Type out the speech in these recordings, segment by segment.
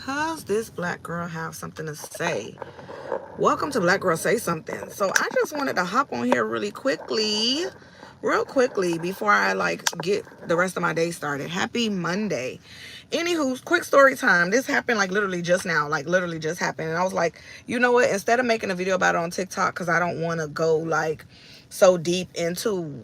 Because this black girl have something to say. Welcome to Black Girl Say Something. So I just wanted to hop on here real quickly before I get the rest of my day started. Happy Monday. Anywho, quick story time. This happened like literally just now, like literally just happened. And I was like, you know what? Instead of making a video about it on TikTok, because I don't want to go like so deep into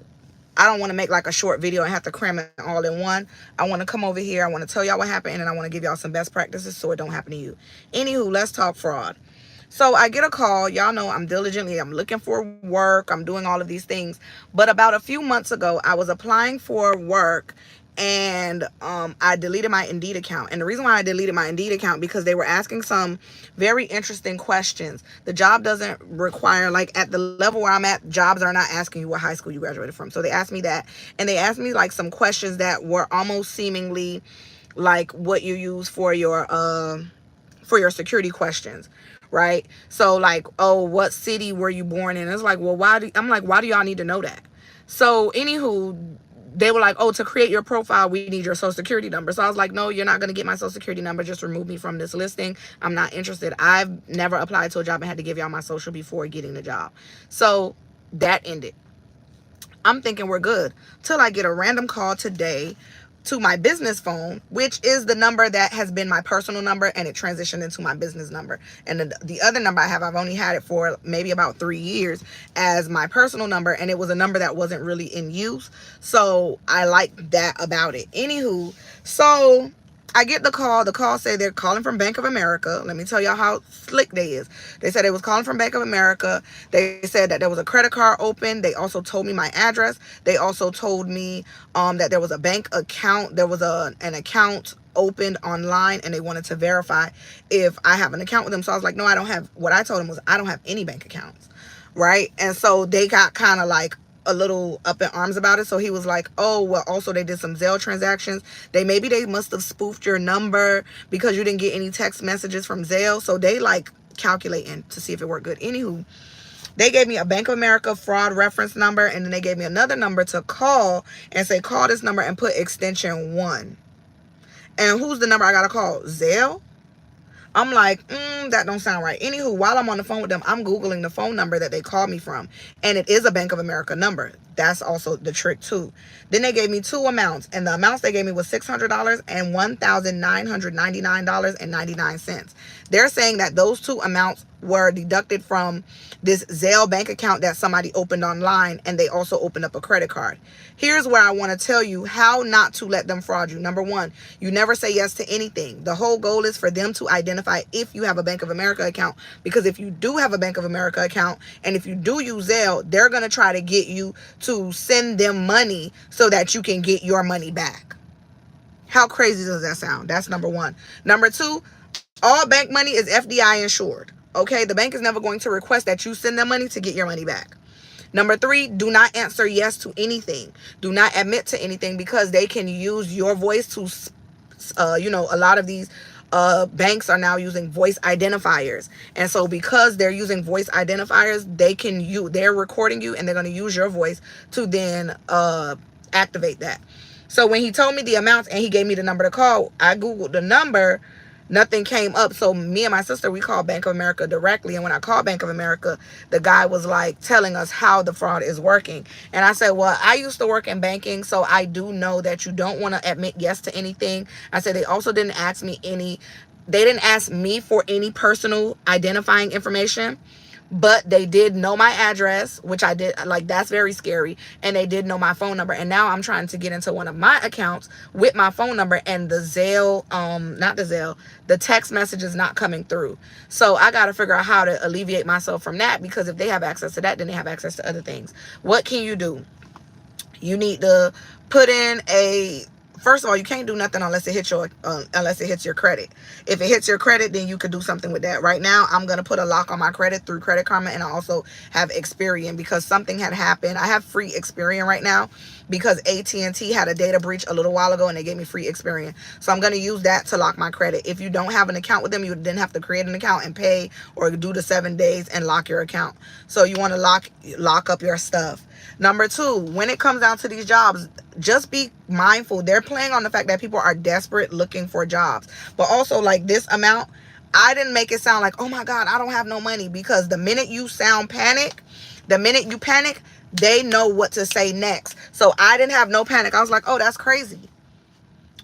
I don't want to make like a short video and have to cram it all in one. I want to come over here. I want to tell y'all what happened, and I want to give y'all some best practices so it don't happen to you. Anywho, let's talk fraud. So I get a call. Y'all know I'm looking for work. I'm doing all of these things. But about a few months ago, I was applying for work and I deleted my Indeed account. And the reason why I deleted my Indeed account because they were asking some very interesting questions. The job doesn't require, like at the level where I'm at, jobs are not asking you what high school you graduated from. So they asked me that, and they asked me like some questions that were almost seemingly like what you use for your security questions, right? So like, oh, what city were you born in? It's like, well, why do y'all need to know that? So anywho, they were like, oh, to create your profile, we need your social security number. So I was like, no, you're not going to get my social security number. Just remove me from this listing. I'm not interested. I've never applied to a job and had to give y'all my social before getting the job. So that ended. I'm thinking we're good till I get a random call today to my business phone, which is the number that has been my personal number, and it transitioned into my business number. And the other number I have, I've only had it for maybe about 3 years as my personal number, and it was a number that wasn't really in use. So I like that about it. Anywho, so I get the call. The call say they're calling from Bank of America. Let me tell y'all how slick they is. They said they was calling from Bank of America. They said that there was a credit card open. They also told me my address. They also told me that there was a bank account. There was an account opened online, and they wanted to verify if I have an account with them. So I was like, no, I don't have. What I told them was I don't have any bank accounts, right? And so they got kind of like a little up in arms about it. So he was like, oh, well, also they did some Zelle transactions. They must have spoofed your number because you didn't get any text messages from Zelle. So they like calculating to see if it worked good. Anywho, they gave me a Bank of America fraud reference number, and then they gave me another number to call and say, call this number and put extension 1. And who's the number I gotta call? Zelle? I'm like, that don't sound right. Anywho, while I'm on the phone with them, I'm Googling the phone number that they called me from. And it is a Bank of America number. That's also the trick too. Then they gave me 2 amounts. And the amounts they gave me was $600 and $1,999.99. They're saying that those 2 amounts were deducted from this Zelle bank account that somebody opened online, and they also opened up a credit card. Here's where I want to tell you how not to let them fraud you. Number 1, you never say yes to anything. The whole goal is for them to identify if you have a Bank of America account, because if you do have a Bank of America account and if you do use Zelle, they're going to try to get you to send them money so that you can get your money back. How crazy does that sound? That's number 1. Number 2, all bank money is FDI insured. Okay, the bank is never going to request that you send them money to get your money back. Number 3, do not answer yes to anything. Do not admit to anything, because they can use your voice to, a lot of these banks are now using voice identifiers. And so because they're using voice identifiers, they're recording you, and they're going to use your voice to then activate that. So when he told me the amounts and he gave me the number to call, I Googled the number. Nothing came up. So me and my sister, we called Bank of America directly. And when I called Bank of America, the guy was like telling us how the fraud is working. And I said, well, I used to work in banking, so I do know that you don't want to admit yes to anything. I said, they also didn't ask me for any personal identifying information. But they did know my address, which I did, like, that's very scary. And they did know my phone number. And now I'm trying to get into one of my accounts with my phone number, and the text message is not coming through. So I got to figure out how to alleviate myself from that, because if they have access to that, then they have access to other things. What can you do? You need to put in First of all, you can't do nothing unless it hits your credit. If it hits your credit, then you could do something with that. Right now, I'm going to put a lock on my credit through Credit Karma, and I also have Experian, because something had happened. I have free Experian right now, because AT&T had a data breach a little while ago and they gave me free Experian. So I'm going to use that to lock my credit. If you don't have an account with them, you then have to create an account and pay or do the 7 days and lock your account. So you want to lock up your stuff. Number two, when it comes down to these jobs, just be mindful. They're playing on the fact that people are desperate looking for jobs. But also, like, this amount, I didn't make it sound like, oh my God, I don't have no money. Because the minute you sound panic, the minute you panic, they know what to say next. So I didn't have no panic. I was like, oh, that's crazy.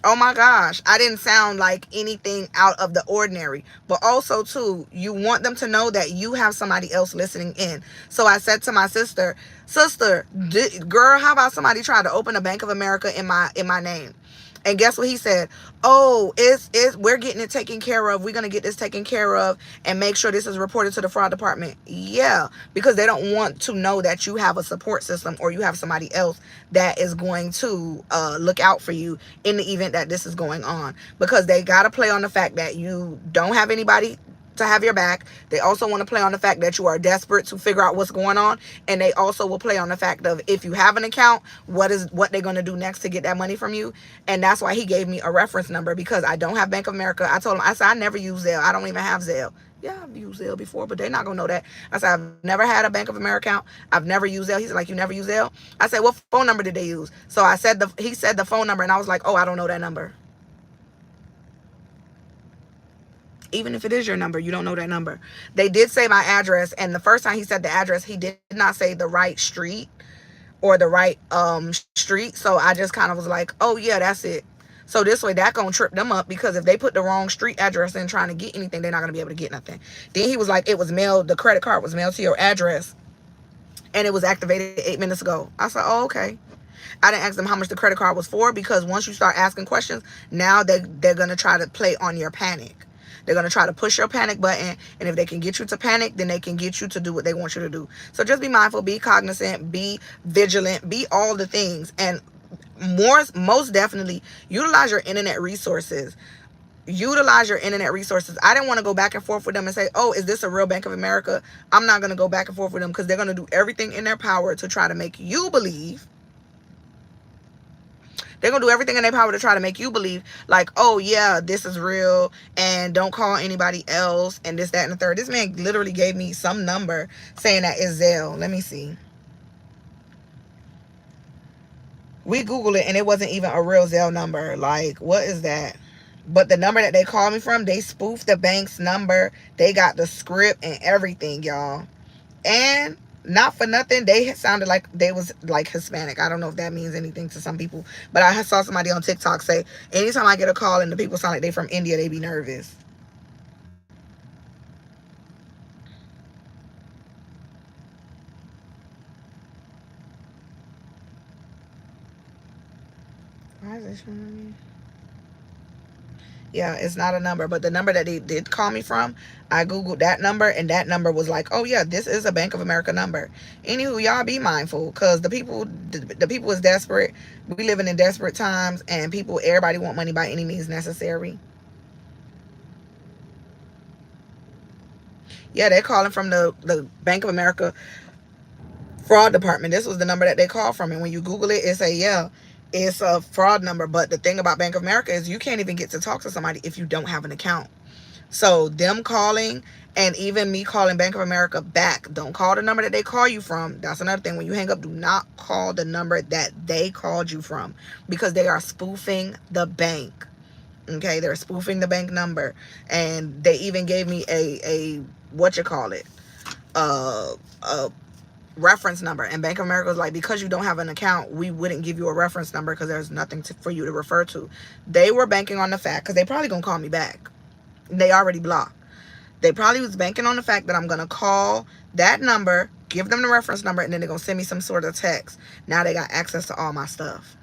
Oh my gosh, I didn't sound like anything out of the ordinary. But also, too, you want them to know that you have somebody else listening in. So I said to my sister, girl, how about somebody try to open a Bank of America in my name? And guess what he said? Oh, we're getting it taken care of. We're going to get this taken care of and make sure this is reported to the fraud department. Yeah, because they don't want to know that you have a support system or you have somebody else that is going to look out for you in the event that this is going on. Because they got to play on the fact that you don't have anybody to have your back. They also want to play on the fact that you are desperate to figure out what's going on, and they also will play on the fact of, if you have an account, what they're going to do next to get that money from you. And that's why he gave me a reference number, because I don't have Bank of America. I told him, I said, I never use Zelle. I don't even have Zelle. Yeah, I've used Zelle before, but they're not gonna know that. I said, I've never had a Bank of America account. I've never used Zelle. He said, like, you never use Zelle? I said, what phone number did they use? So he said the phone number, and I was like, oh, I don't know that number. Even if it is your number, you don't know that number. They did say my address, and the first time he said the address, he did not say the right street or the right street. So I just kind of was like, oh yeah, that's it. So this way, that gonna trip them up, because if they put the wrong street address in trying to get anything, they're not gonna be able to get nothing. Then he was like, it was mailed, the credit card was mailed to your address, and it was activated 8 minutes ago. I said, oh, okay. I didn't ask them how much the credit card was for, because once you start asking questions, now they're gonna try to play on your panic. They're going to try to push your panic button. And if they can get you to panic, then they can get you to do what they want you to do. So just be mindful, be cognizant, be vigilant, be all the things. And most definitely, utilize your internet resources. Utilize your internet resources. I didn't want to go back and forth with them and say, oh, is this a real Bank of America? I'm not going to go back and forth with them, because they're going to do everything in their power to try to make you believe. They're going to do everything in their power to try to make you believe, like, oh, yeah, this is real, and don't call anybody else, and this, that, and the third. This man literally gave me some number saying that it's Zelle. Let me see. We Googled it, and it wasn't even a real Zelle number. Like, what is that? But the number that they called me from, they spoofed the bank's number. They got the script and everything, y'all. And not for nothing, they sounded like they was like Hispanic. I don't know if that means anything to some people, but I saw somebody on TikTok say, anytime I get a call and the people sound like they from India, they be nervous. Why is it showing me? Yeah, it's not a number, but the number that they did call me from, I Googled that number, and that number was like, oh yeah, this is a Bank of America number. Anywho, y'all be mindful, because the people is desperate. We living in desperate times, and everybody want money by any means necessary. Yeah, they're calling from the Bank of America fraud department. This was the number that they called from, and when you Google it, it say, yeah, it's a fraud number. But the thing about Bank of America is you can't even get to talk to somebody if you don't have an account. So them calling, and even me calling Bank of America back, don't call the number that they call you from. That's another thing. When you hang up, do not call the number that they called you from, because they are spoofing the bank. Okay, they're spoofing the bank number. And they even gave me a what you call it, a reference number, and Bank of America was like, because you don't have an account, we wouldn't give you a reference number, because there's nothing for you to refer to. They were banking on the fact, because they probably gonna call me back. They already blocked. They probably was banking on the fact that I'm gonna call that number, give them the reference number, and then they're gonna send me some sort of text. Now they got access to all my stuff.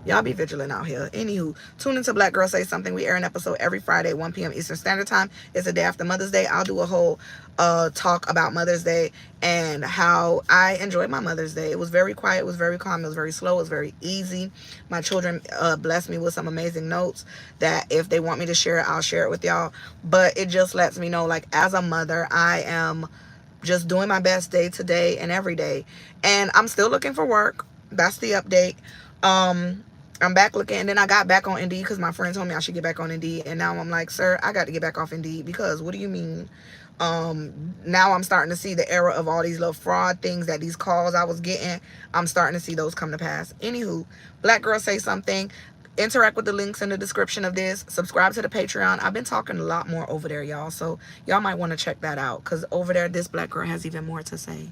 Y'all be vigilant out here. Anywho, tune into Black Girl Say Something. We air an episode every Friday, 1 p.m. Eastern Standard Time. It's the day after Mother's Day. I'll do a whole talk about Mother's Day and how I enjoyed my Mother's Day. It was very quiet. It was very calm. It was very slow. It was very easy. My children blessed me with some amazing notes that if they want me to share it, I'll share it with y'all. But it just lets me know, like, as a mother, I am just doing my best day to day and every day. And I'm still looking for work. that's the update. I'm back looking, and then I got back on Indeed because my friend told me I should get back on Indeed, and now I'm like, sir, I got to get back off Indeed because what do you mean? Now I'm starting to see the error of all these little fraud things that these calls I was getting. I'm starting to see those come to pass. Anywho, Black Girl Say Something. Interact with the links in the description of this. Subscribe to the Patreon. I've been talking a lot more over there, y'all, so y'all might want to check that out because over there this Black girl has even more to say.